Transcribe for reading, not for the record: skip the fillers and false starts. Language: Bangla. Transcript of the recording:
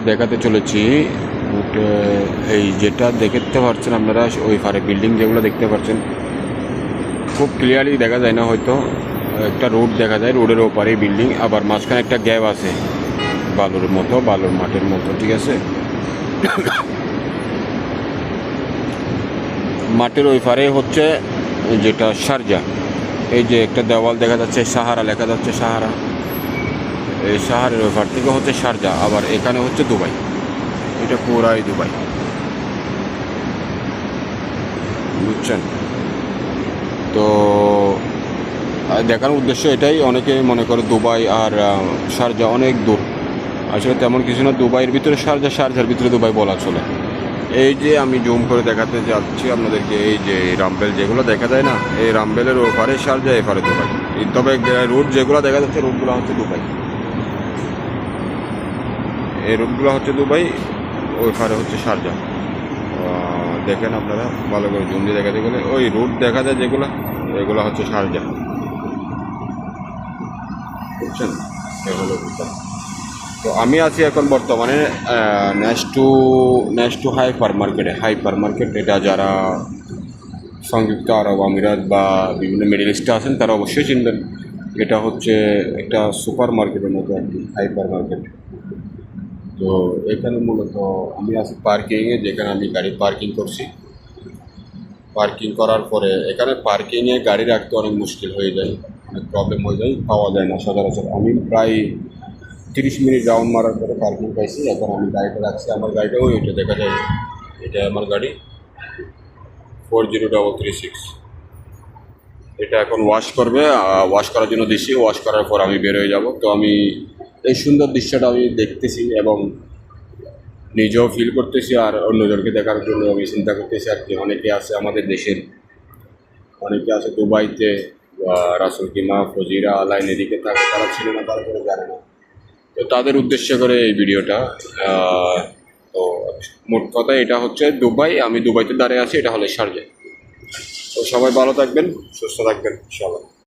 দেখাতে চলেছি এই যেটা দেখতে পাচ্ছেন আপনারা, ওই পারে বিল্ডিং যেগুলো দেখতে পাচ্ছেন খুব ক্লিয়ারলি দেখা যায় না, হয়তো একটা রোড দেখা যায়, রোডের ওপারে বিল্ডিং, আবার মাঝখানে একটা গ্যাপ আছে বালুর মতো, বালুর মাঠের মতো, ঠিক আছে। মাঠের ওই পারে হচ্ছে যেটা শারজা, এই যে একটা দেওয়াল দেখা যাচ্ছে সাহারা লেখা যাচ্ছে, সাহারা, এই সাহারের ওই পার থেকে হচ্ছে শারজা, আবার এখানে হচ্ছে দুবাই, এটা পুরাই দুবাই, বুঝছেন। তো দেখানোর উদ্দেশ্য এটাই, অনেকে মনে করে দুবাই আর শারজা অনেক দূর, আসলে তেমন কিছু না। দুবাইয়ের ভিতরে শারজা, শারজার ভিতরে দুবাই বলা চলে। এই যে আমি জুম করে দেখাতে যাচ্ছি আপনাদেরকে, এই যে রামবেল যেগুলো দেখা যায় না, এই রামবেলের ওপারে শারজা, এপারে দুবাই। তবে রুট যেগুলো দেখা যাচ্ছে, রুটগুলো হচ্ছে দুবাই, এই রুটগুলো হচ্ছে দুবাই, ওই পারে হচ্ছে শারজা। দেখেন আপনারা ভালো করে জুম দিয়ে দেখাতে গেলে ওই রুট দেখা যায় যেগুলো, এগুলো হচ্ছে শারজা, বুঝছেন। এগুলো তো আমি আছি এখন বর্তমানে নেক্সট টু হাইপার মার্কেটে। হাইপার মার্কেট এটা যারা সংযুক্ত আরব আমিরাত বা বিভিন্ন মিডল ইস্টে আছেন তারা অবশ্যই চিনবেন। এটা হচ্ছে একটা সুপার মার্কেটের মতো আর কি, হাইপার মার্কেট। তো এখানে মূলত আমি আছি পার্কিংয়ে, যেখানে আমি গাড়ি পার্কিং করছি। পার্কিং করার পরে এখানে পার্কিংয়ে গাড়ি রাখতে অনেক মুশকিল হয়ে যায়, অনেক প্রবলেম হয়ে যায়, পাওয়া যায় না সচরাচর। আমি প্রায় 30 মিনিট রাউন্ড মারার পরে পার্কিং পাইছি। এখন আমি গাড়িটা রাখছি, আমার গাড়িটা ওইটা দেখা যায়, এটা আমার গাড়ি 40336। এটা এখন ওয়াশ করবে, ওয়াশ করার জন্য দিচ্ছি, ওয়াশ করার পর আমি বের হয়ে যাব। তো আমি এই সুন্দর দৃশ্যটা আমি দেখতেছি এবং নিজেও ফিল করতেছি, আর অন্যজনকে দেখার জন্য আমি চিন্তা করতেছি আর কি। অনেকে আছে আমাদের দেশের, অনেকে আছে দুবাইতে বা রাসুল কিমা ফজিরা লাইন এদিকে থাকে, তারা ছিল না, তারপরে জানে না। তো তাদের উদ্দেশ্য করে এই ভিডিওটা। তো মোট কথা এটা হচ্ছে দুবাই, আমি দুবাইতে দাঁড়িয়ে আছি, এটা হলো শারজা। তো সবাই ভালো থাকবেন, সুস্থ থাকবেন ইনশাআল্লাহ।